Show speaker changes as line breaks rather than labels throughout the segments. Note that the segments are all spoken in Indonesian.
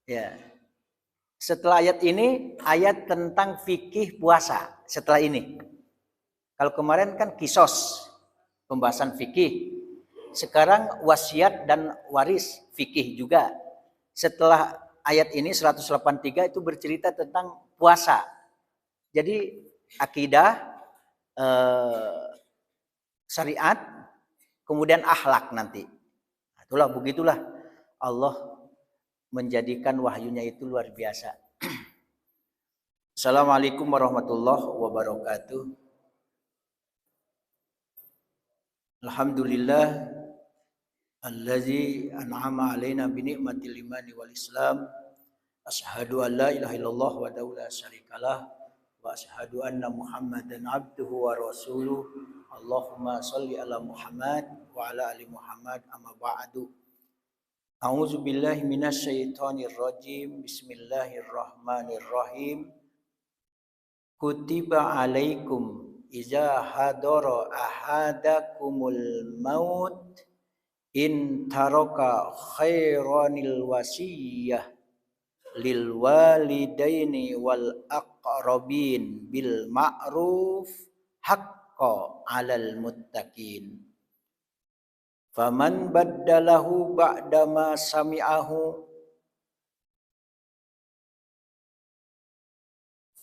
Ya. Setelah ayat ini, ayat tentang fikih puasa. Setelah ini. Kalau kemarin kan kisos, pembahasan fikih. Sekarang wasiat dan waris fikih juga. Setelah ayat ini 183 itu bercerita tentang puasa. Jadi akidah, syariat, kemudian akhlak nanti. Itulah begitulah Allah menjadikan wahyunya itu luar biasa. Assalamualaikum warahmatullahi wabarakatuh. Alhamdulillah allazi an'ama alaina bi ni'matil imani wal islam. Asyhadu an la ilaha illallah wa la syarikalah wa asyhadu anna Muhammadan abduhu wa rasuluh. Allahumma shalli ala Muhammad wa ala ali Muhammad amma ba'du. A'udzu billahi minasyaitonir rajim. Bismillahirrahmanirrahim. Kutiba alaikum iza hadara ahadakumul maut in taraka khairanil wasiyah lil walidaini wal aqrabin bil ma'ruf haqqan 'alal muttaqin. Faman baddalahu ba'dama sami'ahu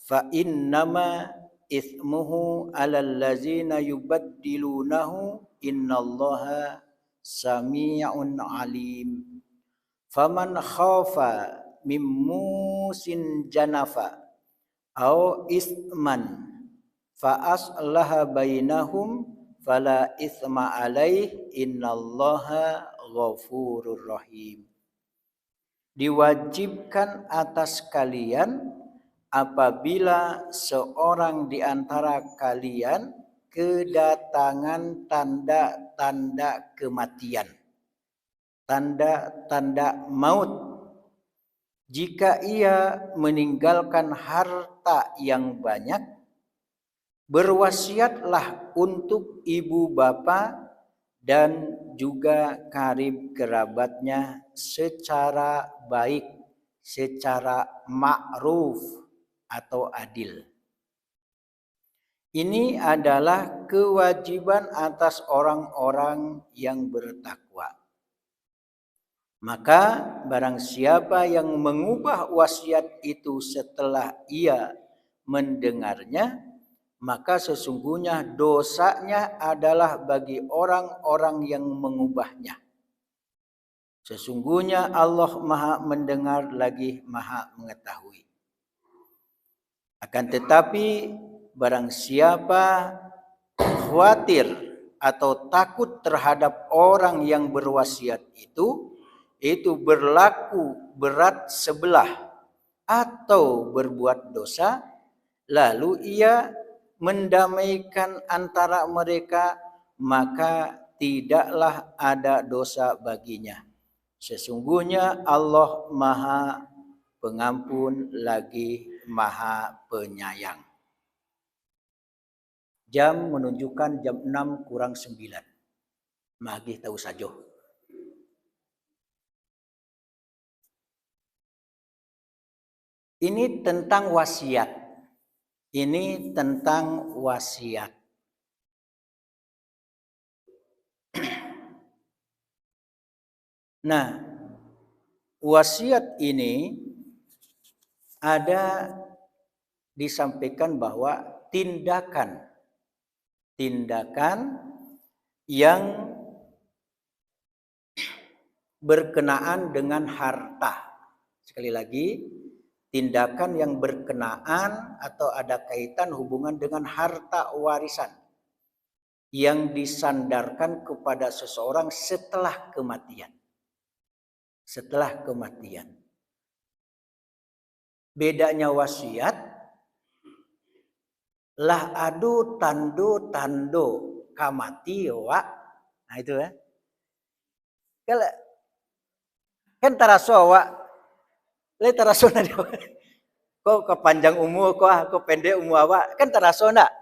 fa innama ithmuhu 'alal ladzina yubaddilunahu innallaha sami'un 'alim. Faman khafa mim musin janafa au isman fa aslaha bainahum fala itsma alaih innallaha ghafurur rahim. Diwajibkan atas kalian apabila seorang di antara kalian kedatangan tanda-tanda kematian, tanda-tanda maut, jika ia meninggalkan harta yang banyak, berwasiatlah untuk ibu bapa dan juga karib kerabatnya secara baik, secara ma'ruf atau adil. Ini adalah kewajiban atas orang-orang yang bertakwa. Maka barang siapa yang mengubah wasiat itu setelah ia mendengarnya, maka sesungguhnya dosanya adalah bagi orang-orang yang mengubahnya. Sesungguhnya Allah Maha mendengar lagi Maha mengetahui. Akan tetapi barang siapa khawatir atau takut terhadap orang yang berwasiat itu berlaku berat sebelah atau berbuat dosa, lalu ia mendamaikan antara mereka, maka tidaklah ada dosa baginya. Sesungguhnya Allah Maha Pengampun lagi Maha Penyayang. Jam menunjukkan jam 6 kurang 9. Magih tahu saja. Ini tentang wasiat. Ini tentang wasiat. Nah, wasiat ini ada disampaikan bahwa tindakan yang berkenaan dengan harta. Sekali lagi, tindakan yang berkenaan atau ada kaitan hubungan dengan harta warisan yang disandarkan kepada seseorang setelah kematian. Setelah kematian. Bedanya wasiat, lah adu tando kamati wa. Nah itu ya. Kalau kan taraso wa, le taraso na dia. Kok kepanjang umur, kok pendek umur awak, kan taraso enggak?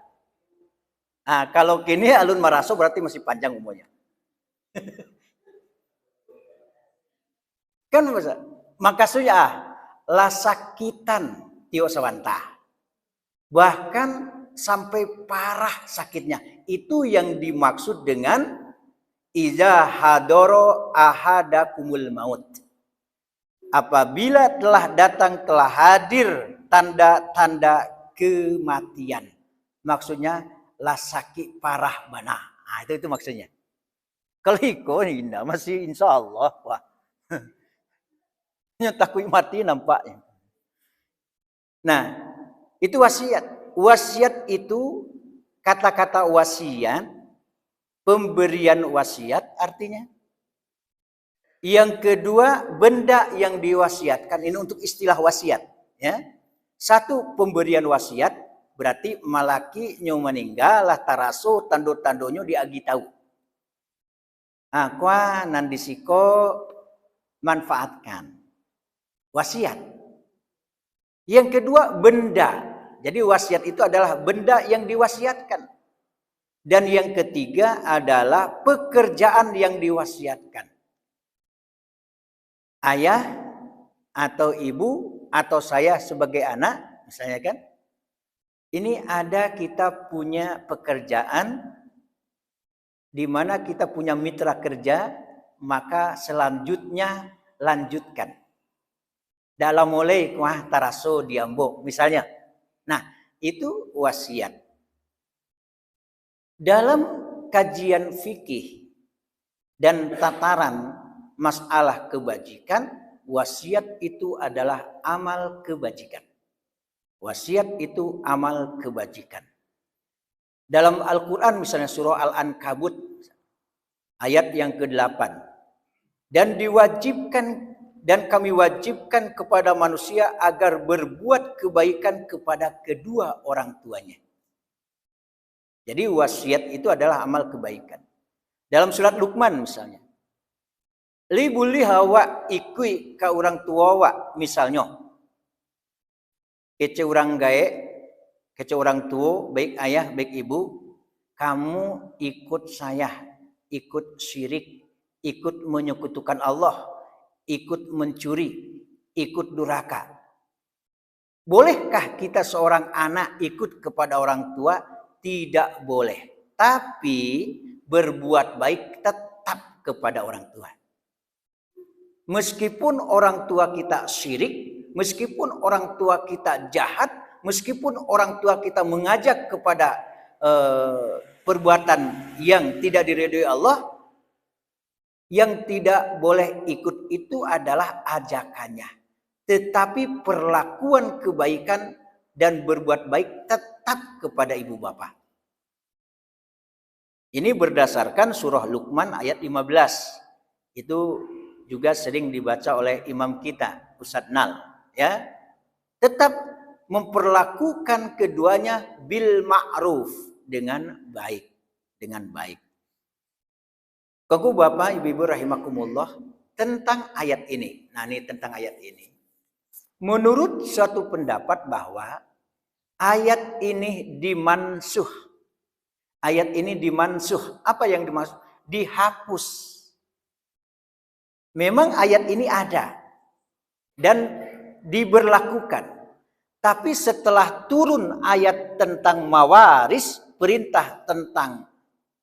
Nah, kalau kini alun maraso berarti masih panjang umurnya. Kan masa makasunya lasakitan tio sawanta. Bahkan sampai parah sakitnya. Itu yang dimaksud dengan iza hadoro ahadakumul maut. Apabila telah hadir tanda-tanda kematian. Maksudnya lasaki parah bana. Nah, itu maksudnya. Kalau iko indah masih insya Allah. Wah. Takut mati nampaknya. Nah, itu wasiat. Wasiat itu kata-kata wasiat, pemberian wasiat artinya. Yang kedua, benda yang diwasiatkan. Ini untuk istilah wasiat. Ya. Satu, pemberian wasiat. Berarti malaki nyu meninggal lah taraso tando-tandonyo diagi tahu. Nah, kwa nandisiko manfaatkan. Wasiat. Yang kedua, benda. Jadi wasiat itu adalah benda yang diwasiatkan. Dan yang ketiga adalah pekerjaan yang diwasiatkan. Ayah atau ibu atau saya sebagai anak, misalnya kan, ini ada kita punya pekerjaan di mana kita punya mitra kerja, maka selanjutnya lanjutkan. Dalam mulai kuah taraso diambo, misalnya. Nah, itu wasiat. Dalam kajian fikih dan tataran masalah kebajikan, wasiat itu adalah amal kebajikan. Wasiat itu amal kebajikan. Dalam Al-Quran misalnya surah Al-Ankabut ayat yang ke-8. Dan kami wajibkan kepada manusia agar berbuat kebaikan kepada kedua orang tuanya. Jadi wasiat itu adalah amal kebaikan. Dalam surat Luqman misalnya. Li buli hawa ikui ka orang tua wa misalnya. Kece orang gae, kece orang tua, baik ayah, baik ibu, kamu ikut saya, ikut syirik, ikut menyekutukan Allah, ikut mencuri, ikut durhaka. Bolehkah kita seorang anak ikut kepada orang tua? Tidak boleh. Tapi berbuat baik tetap kepada orang tua. Meskipun orang tua kita syirik, meskipun orang tua kita jahat, meskipun orang tua kita mengajak kepada perbuatan yang tidak diridhoi Allah, yang tidak boleh ikut itu adalah ajakannya. Tetapi perlakuan kebaikan dan berbuat baik tetap kepada ibu bapa. Ini berdasarkan surah Luqman ayat 15. Itu juga sering dibaca oleh imam kita, Ustadz Nal, ya. Tetap memperlakukan keduanya bil ma'ruf, dengan baik, Kau Bapak Ibu rahimakumullah, tentang ayat ini. Nah, ini tentang ayat ini. Menurut suatu pendapat bahwa ayat ini dimansuh. Ayat ini dimansuh. Apa yang dimaksud? Dihapus. Memang ayat ini ada dan diberlakukan. Tapi setelah turun ayat tentang mawaris, perintah tentang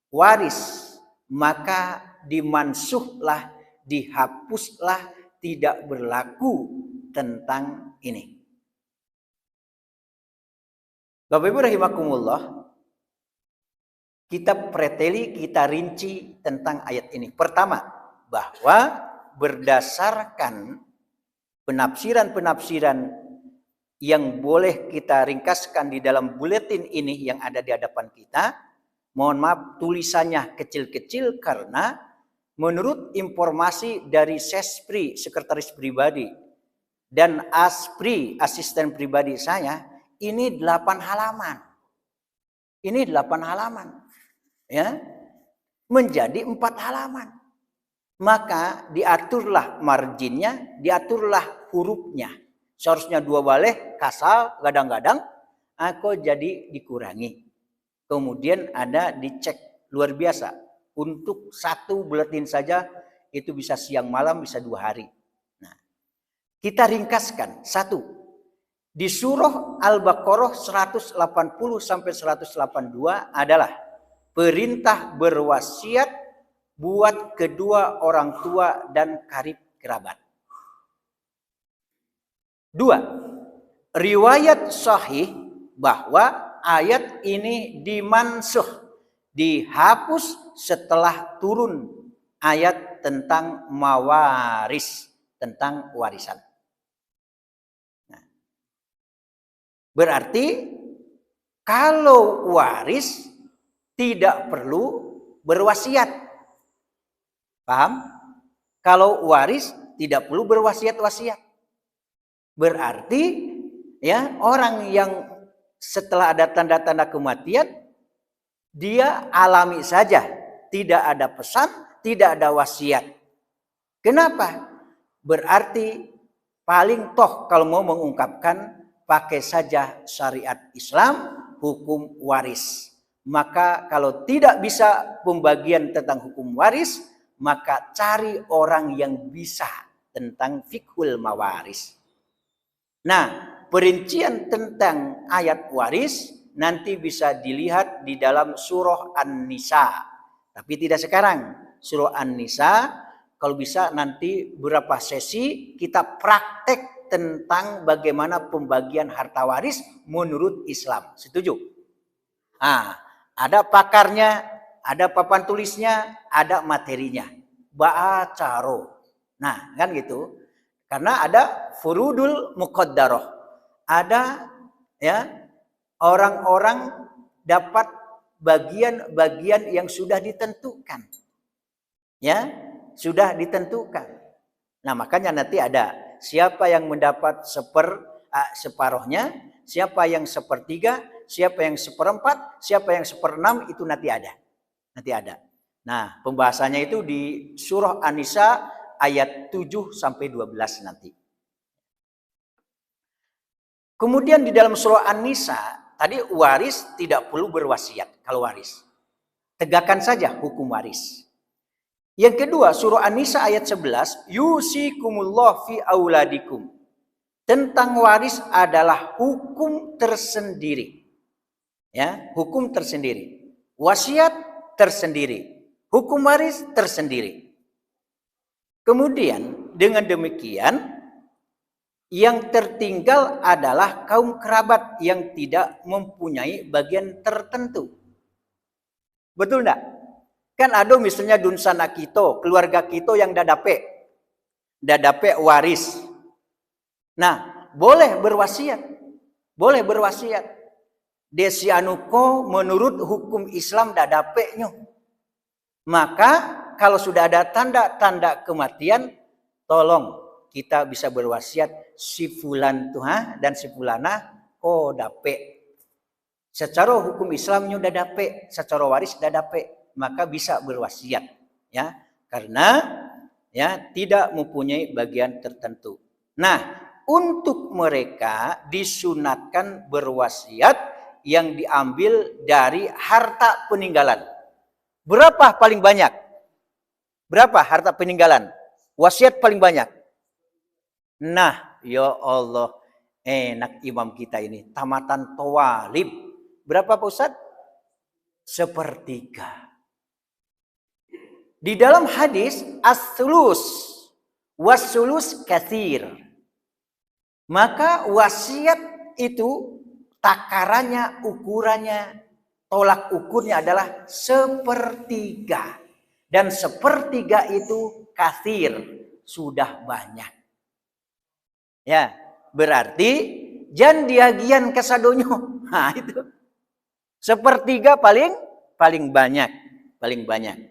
waris, maka dimansuhlah, dihapuslah, tidak berlaku tentang ini. Bapak Ibu rahimakumullah, kita preteli, kita rinci tentang ayat ini. Pertama, bahwa berdasarkan penafsiran-penafsiran yang boleh kita ringkaskan di dalam buletin ini yang ada di hadapan kita. Mohon maaf tulisannya kecil-kecil karena menurut informasi dari Sespri, sekretaris pribadi, dan Aspri, asisten pribadi saya, ini 8 halaman. Ini 8 halaman. Ya, menjadi 4 halaman. Maka diaturlah marginnya, diaturlah hurufnya. Seharusnya 2 baleh, kasal, gadang-gadang, aku jadi dikurangi. Kemudian ada dicek luar biasa. Untuk 1 buletin saja itu bisa siang malam, bisa 2 hari. Nah, Kita ringkaskan. Satu, di surah Al-Baqarah 180 sampai 182 adalah perintah berwasiat buat kedua orang tua dan karib kerabat. Dua, riwayat sahih bahwa ayat ini dimansuh, dihapus setelah turun ayat tentang mawaris, tentang warisan. Nah, berarti kalau waris tidak perlu berwasiat. Paham? Kalau waris tidak perlu berwasiat-wasiat. Berarti ya orang yang setelah ada tanda-tanda kematian dia alami saja, tidak ada pesan, tidak ada wasiat. Kenapa? Berarti paling toh kalau mau mengungkapkan pakai saja syariat Islam, hukum waris. Maka kalau tidak bisa pembagian tentang hukum waris, maka cari orang yang bisa tentang fiqhul mawaris. Nah, perincian tentang ayat waris nanti bisa dilihat di dalam surah An-Nisa. Tapi tidak sekarang. Surah An-Nisa, kalau bisa nanti beberapa sesi kita praktek tentang bagaimana pembagian harta waris menurut Islam. Setuju? Nah, ada pakarnya, ada papan tulisnya, ada materinya. Ba'acaro. Nah, kan gitu. Karena ada furudul muqaddarah. Ada ya orang-orang dapat bagian-bagian yang sudah ditentukan. Ya, sudah ditentukan. Nah, makanya nanti ada siapa yang mendapat separuhnya, siapa yang sepertiga, siapa yang seperempat, siapa yang seperenam, itu nanti ada. Nanti ada. Nah, pembahasannya itu di surah An-Nisa ayat 7 sampai 12 nanti. Kemudian di dalam surah An-Nisa tadi waris tidak perlu berwasiat kalau waris. Tegakkan saja hukum waris. Yang kedua, surah An-Nisa ayat 11, yusikumullah fi auladikum. Tentang waris adalah hukum tersendiri. Ya, hukum tersendiri. Wasiat tersendiri. Hukum waris tersendiri. Kemudian dengan demikian yang tertinggal adalah kaum kerabat yang tidak mempunyai bagian tertentu. Betul enggak? Kan ada misalnya dunsana kita, keluarga kita yang dadape waris. Nah, boleh berwasiat. Boleh berwasiat. Desi anuko menurut hukum Islam dadapenya. Maka kalau sudah ada tanda-tanda kematian, tolong kita bisa berwasiat si fulan tuha dan si fulana dape. Secara hukum Islamnya udah dape, secara waris udah dape, maka bisa berwasiat ya, karena ya tidak mempunyai bagian tertentu. Nah, untuk mereka disunatkan berwasiat yang diambil dari harta peninggalan. Berapa paling banyak? Berapa harta peninggalan? Wasiat paling banyak. Nah, ya Allah, enak imam kita ini. Tamatan tawalib. Berapa Pak Ustaz? 1/3. Di dalam hadis, as-sulus was-sulus katsir. Maka wasiat itu takarannya, ukurannya, tolak ukurnya adalah 1/3. Dan 1/3 itu katsir, sudah banyak. Ya, berarti jan diagian kasadonyo. Nah, itu 1/3 paling banyak, paling banyak.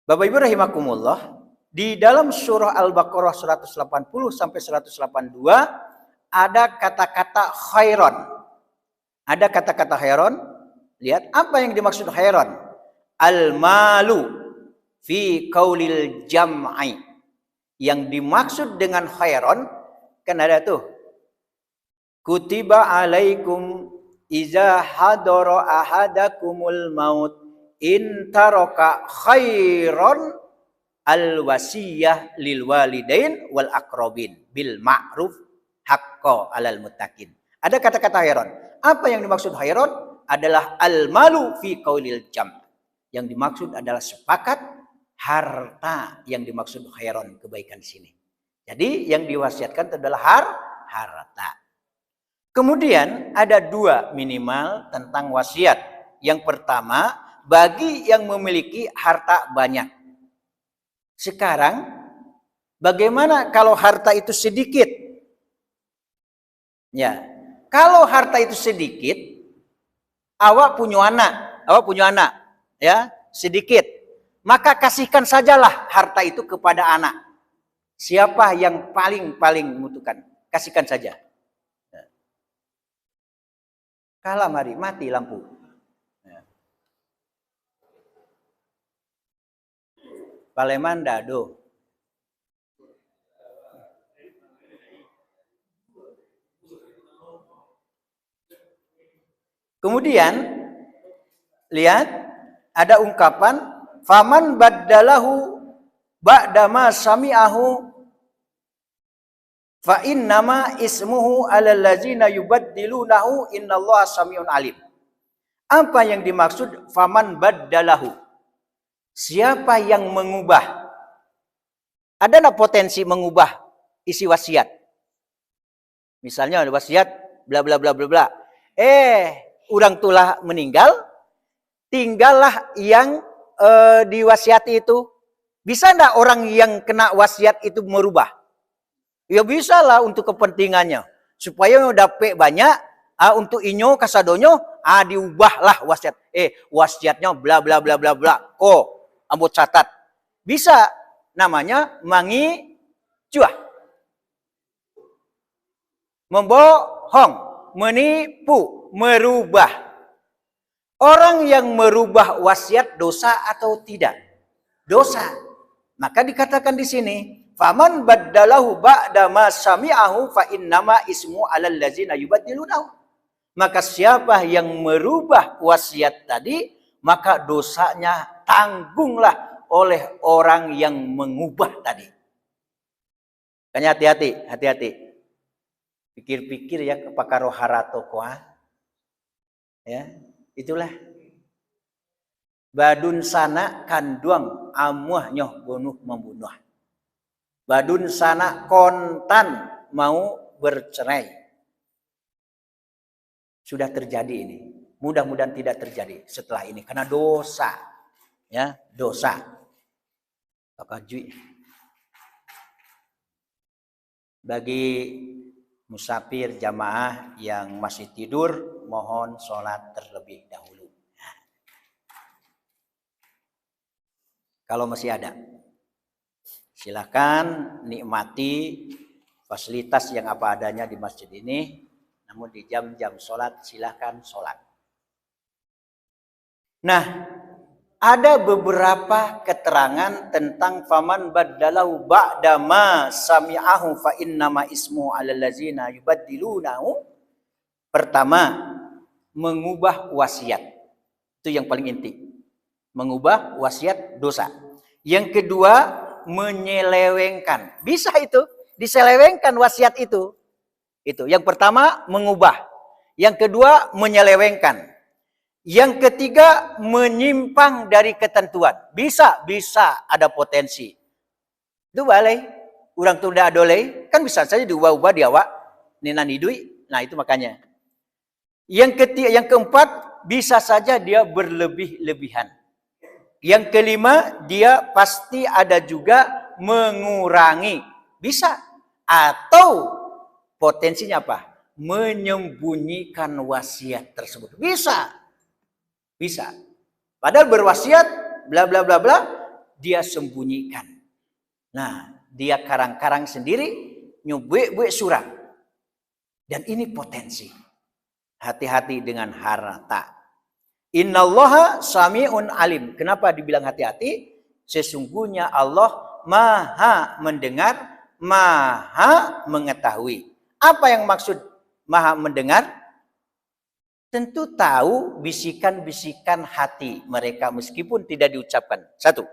Bapak Ibu rahimakumullah, di dalam surah Al-Baqarah 180 sampai 182 ada kata-kata khairon. Ada kata-kata khairon. Lihat apa yang dimaksud khairan. Al-malu fi qaulil jam'i. Yang dimaksud dengan khairan kan ada tuh. Kutiba alaikum iza hadara ahadakumul maut in taraka khairan al-wasiyah lil walidain wal aqrabin bil ma'ruf haqqo alal muttaqin. Ada kata-kata khairon. Apa yang dimaksud khairon? Adalah al-malu fi qaulil jam. Yang dimaksud adalah sepakat, harta yang dimaksud khairon, kebaikan di sini. Jadi yang diwasiatkan adalah harta. Kemudian ada dua minimal tentang wasiat. Yang pertama, bagi yang memiliki harta banyak. Sekarang, bagaimana kalau harta itu sedikit? Ya, kalau harta itu sedikit, awak punya anak, ya, sedikit. Maka kasihkan sajalah harta itu kepada anak. Siapa yang paling membutuhkan, kasihkan saja. Kalah mari, mati lampu. Paleman dado. Kemudian lihat ada ungkapan faman baddalahu ba'dama sami'ahu fa innama ismuhu 'alal ladzina yubaddilunahu innallaha samiun alim. Apa yang dimaksud faman baddalahu? Siapa yang mengubah? Ada enggak potensi mengubah isi wasiat? Misalnya ada wasiat bla bla bla bla bla. Orang tua meninggal, tinggallah yang diwasiati itu. Bisa enggak orang yang kena wasiat itu merubah? Ya bisa lah untuk kepentingannya. Supaya dapat banyak, untuk inyo kasadonyo, diubahlah wasiat. Wasiatnya bla bla bla bla bla. Ambot catat. Bisa, namanya mangi cuah. Membohong, menipu, merubah. Orang yang merubah wasiat dosa atau tidak? Dosa. Maka dikatakan di sini, faman baddalahu ba'da ma sami'ahu fa innama ismu 'alal ladzina yubaddilunahu. Maka siapa yang merubah wasiat tadi, maka dosanya tanggunglah oleh orang yang mengubah tadi. Makanya hati-hati. Pikir-pikir ya kepakaro harato koa. Ya, itulah. Badun sana kanduang amuah nyoh bunuh membunuh. Badun sana kontan mau bercerai. Sudah terjadi ini. Mudah-mudahan tidak terjadi setelah ini. Karena dosa. Ya, dosa. Pakajui. Bagi musafir jamaah yang masih tidur, mohon sholat terlebih dahulu. Kalau masih ada. Silakan nikmati fasilitas yang apa adanya di masjid ini. Namun di jam-jam sholat silakan sholat. Nah, ada beberapa keterangan tentang faman baddalahu ba'da ma sami'ahu fa innama ismu 'alal ladzina yubaddilunahu. Pertama, mengubah wasiat. Itu yang paling inti. Mengubah wasiat dosa. Yang kedua, menyelewengkan. Bisa itu, diselewengkan wasiat itu. Itu. Yang pertama, mengubah. Yang kedua, menyelewengkan. Yang ketiga, menyimpang dari ketentuan. Bisa ada potensi. Itu balai. Orang tu dah adolai, kan bisa saja diubah-ubah di awak. Ninan hidui. Nah, itu makanya. Yang keempat, bisa saja dia berlebih-lebihan. Yang kelima, dia pasti ada juga mengurangi. Bisa. Atau potensinya apa? Menyembunyikan wasiat tersebut. Bisa. Padahal berwasiat, bla bla bla bla, dia sembunyikan. Nah, dia karang-karang sendiri, nyubuk-buk surang. Dan ini potensi. Hati-hati dengan harta. Innallaha sami'un alim. Kenapa dibilang hati-hati? Sesungguhnya Allah maha mendengar, maha mengetahui. Apa yang maksud maha mendengar? Tentu tahu bisikan-bisikan hati mereka meskipun tidak diucapkan. Satu.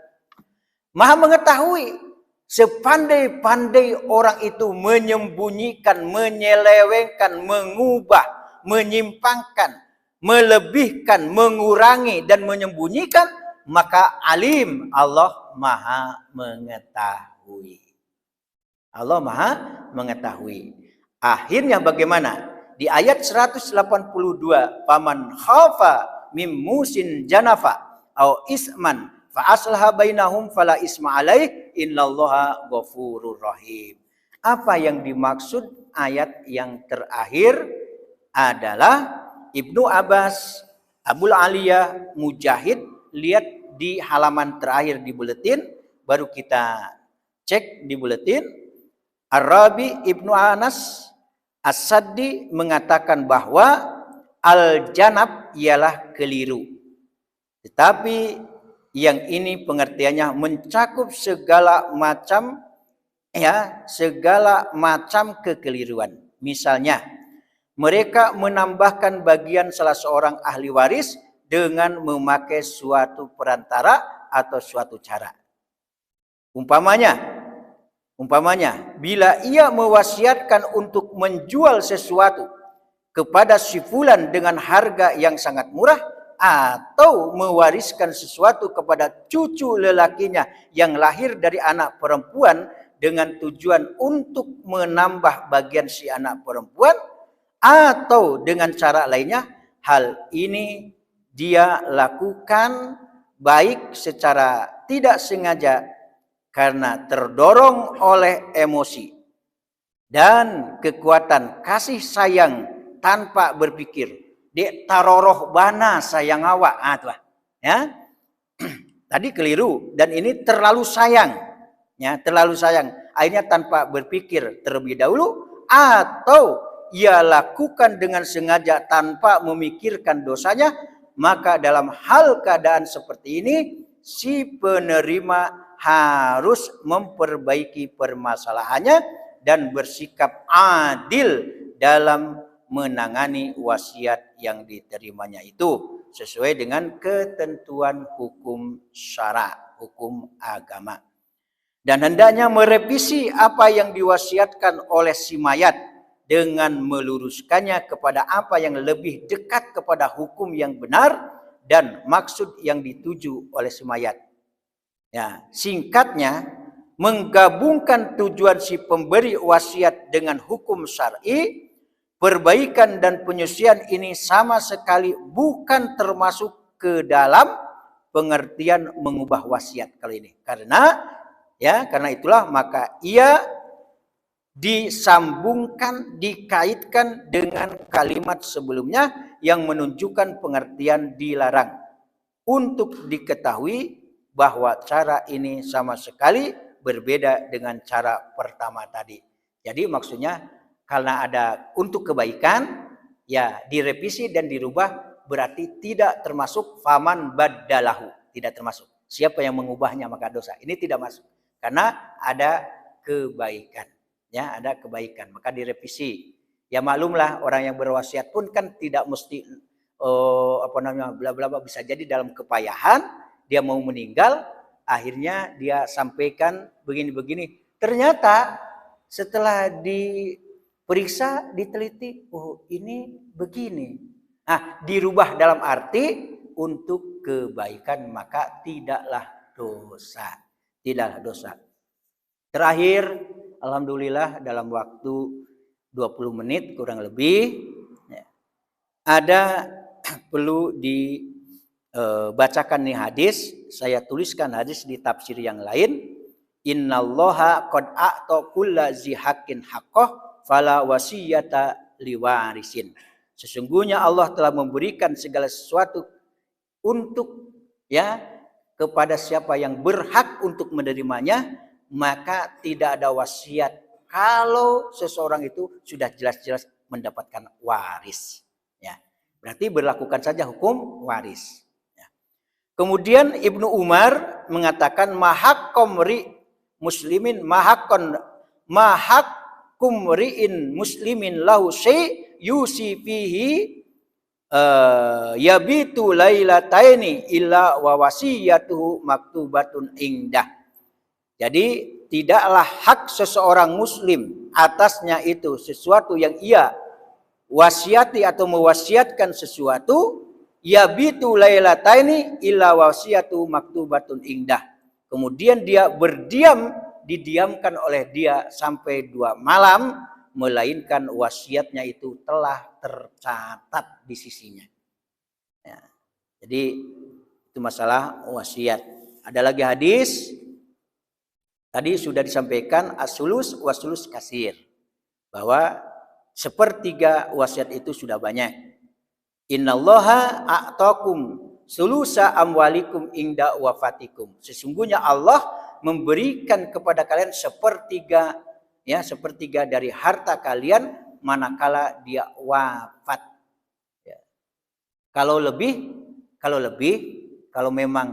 Maha mengetahui. Sepandai-pandai orang itu menyembunyikan, menyelewengkan, mengubah, menyimpangkan, melebihkan, mengurangi, dan menyembunyikan, maka alim, Allah maha mengetahui. Allah maha mengetahui. Akhirnya bagaimana? Di ayat 182, faman khafa mim musin janafa au isman fa aslaha bainahum fala isma alaih innallaha ghafurur rahim. Apa yang dimaksud ayat yang terakhir adalah Ibnu Abbas, Abul Aliyah, Mujahid, lihat di halaman terakhir di buletin, baru kita cek di buletin. Ar-Rabi Ibnu Anas As-Saddi mengatakan bahwa al-janab ialah keliru. Tetapi yang ini pengertiannya mencakup segala macam kekeliruan. Misalnya, mereka menambahkan bagian salah seorang ahli waris dengan memakai suatu perantara atau suatu cara. Umpamanya, bila ia mewasiatkan untuk menjual sesuatu kepada si fulan dengan harga yang sangat murah, atau mewariskan sesuatu kepada cucu lelakinya yang lahir dari anak perempuan dengan tujuan untuk menambah bagian si anak perempuan, atau dengan cara lainnya, hal ini dia lakukan baik secara tidak sengaja karena terdorong oleh emosi dan kekuatan kasih sayang tanpa berpikir. Dek taroroh bana sayang awak. Ya. Tadi keliru dan ini terlalu sayang. Ya, terlalu sayang. Akhirnya tanpa berpikir terlebih dahulu, atau ia lakukan dengan sengaja tanpa memikirkan dosanya, maka dalam hal keadaan seperti ini si penerima harus memperbaiki permasalahannya dan bersikap adil dalam menangani wasiat yang diterimanya itu sesuai dengan ketentuan hukum syara, hukum agama. Dan hendaknya merevisi apa yang diwasiatkan oleh si mayat dengan meluruskannya kepada apa yang lebih dekat kepada hukum yang benar dan maksud yang dituju oleh si mayat. Ya, singkatnya, menggabungkan tujuan si pemberi wasiat dengan hukum syar'i, perbaikan dan penyucian ini sama sekali bukan termasuk ke dalam pengertian mengubah wasiat kali ini. Karena itulah maka ia disambungkan, dikaitkan dengan kalimat sebelumnya yang menunjukkan pengertian dilarang. Untuk diketahui bahwa cara ini sama sekali berbeda dengan cara pertama tadi. Jadi maksudnya karena ada untuk kebaikan, ya direvisi dan dirubah, berarti tidak termasuk faman baddalahu, tidak termasuk. Siapa yang mengubahnya maka dosa. Ini tidak masuk karena ada kebaikan, ya ada kebaikan maka direvisi. Ya maklumlah orang yang berwasiat pun kan tidak mesti bla bla bisa jadi dalam kepayahan dia mau meninggal, akhirnya dia sampaikan begini-begini. Ternyata setelah diperiksa, diteliti, oh ini begini. Nah, dirubah dalam arti untuk kebaikan, maka tidaklah dosa. Tidaklah dosa. Terakhir, alhamdulillah dalam waktu 20 menit kurang lebih, ada perlu dibacakan nih hadis. Saya tuliskan hadis di tafsir yang lain. Innallaha qad a'ta kullazi haqqin haqqah fala wasiyata liwarisin. Sesungguhnya Allah telah memberikan segala sesuatu untuk kepada siapa yang berhak untuk menerimanya, maka tidak ada wasiat kalau seseorang itu sudah jelas-jelas mendapatkan waris. Ya, berarti berlakukan saja hukum waris. Ya. Kemudian Ibnu Umar mengatakan mahakumri'in muslimin lahu syai' yusi fihi yabitu lailataini illa wa wasiyatuhu maktubatun indah. Jadi tidaklah hak seseorang muslim atasnya itu sesuatu yang ia wasiati atau mewasiatkan sesuatu, yabitu lailataini illa wasiatu maktubatun indah. Kemudian dia didiamkan oleh dia sampai 2 malam, melainkan wasiatnya itu telah tercatat di sisinya. Ya. Jadi itu masalah wasiat. Ada lagi hadis. Tadi sudah disampaikan as-sulus was-sulus kasir. Bahwa 1/3 wasiat itu sudah banyak. Innallaha a'takum sulusa amwalikum inda wafatikum. Sesungguhnya Allah memberikan kepada kalian 1/3 ya, 1/3 dari harta kalian manakala dia wafat. Ya. Kalau memang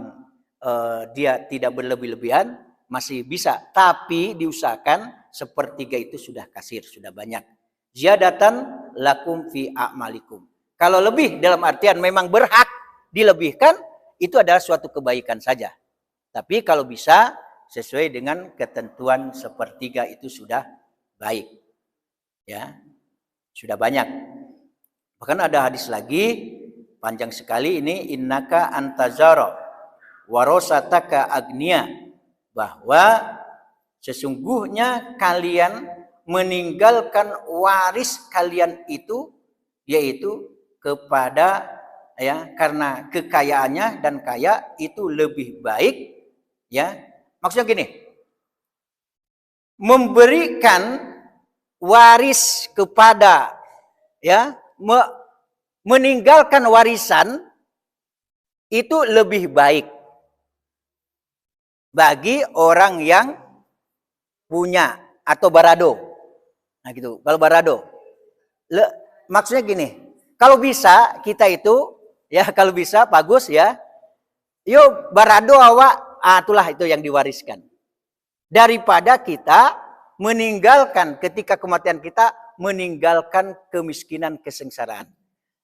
dia tidak berlebih-lebihan masih bisa, tapi diusahakan 1/3 itu sudah kasir, sudah banyak. Ziyadatan lakum fi a'malikum. Kalau lebih dalam artian memang berhak dilebihkan, itu adalah suatu kebaikan saja. Tapi kalau bisa sesuai dengan ketentuan 1/3 itu sudah baik. Ya. Sudah banyak. Bahkan ada hadis lagi panjang sekali ini, innaka antazara warosataka agniya, bahwa sesungguhnya kalian meninggalkan waris kalian itu yaitu kepada ya, karena kekayaannya dan kaya itu lebih baik ya. Maksudnya gini, memberikan waris kepada ya, meninggalkan warisan itu lebih baik bagi orang yang punya atau barado. Nah gitu. Kalau barado, maksudnya gini, kalau bisa kita itu ya, kalau bisa bagus ya, yuk barado awak, itulah itu yang diwariskan. Daripada kita meninggalkan ketika kematian kita meninggalkan kemiskinan, kesengsaraan.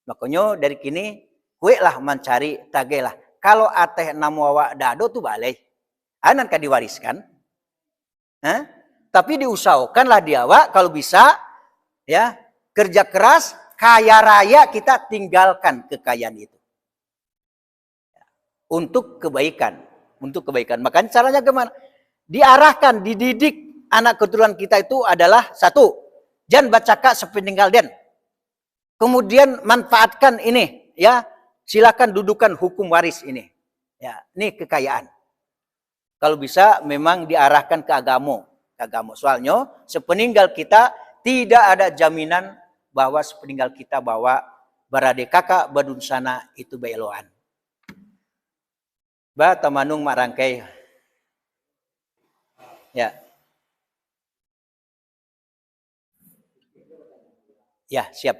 Makanya dari kini kue lah mencari tagelah. Kalau ateh namu awak dado tuh balik. Anak kan diwariskan, tapi diusahakanlah dia, Wak, kalau bisa, ya kerja keras, kaya raya kita tinggalkan kekayaan itu untuk kebaikan, Makanya caranya gimana? Diarahkan, dididik anak keturunan kita itu adalah satu, jangan bacaka sepeninggal den. Kemudian manfaatkan ini, ya silakan dudukan hukum waris ini, ya ini kekayaan. Kalau bisa memang diarahkan ke agama. Soalnya sepeninggal kita tidak ada jaminan bahwa sepeninggal kita bahwa barade kakak badun sana itu beloan. Ba tamanung marangkai. Ya. Ya, siap.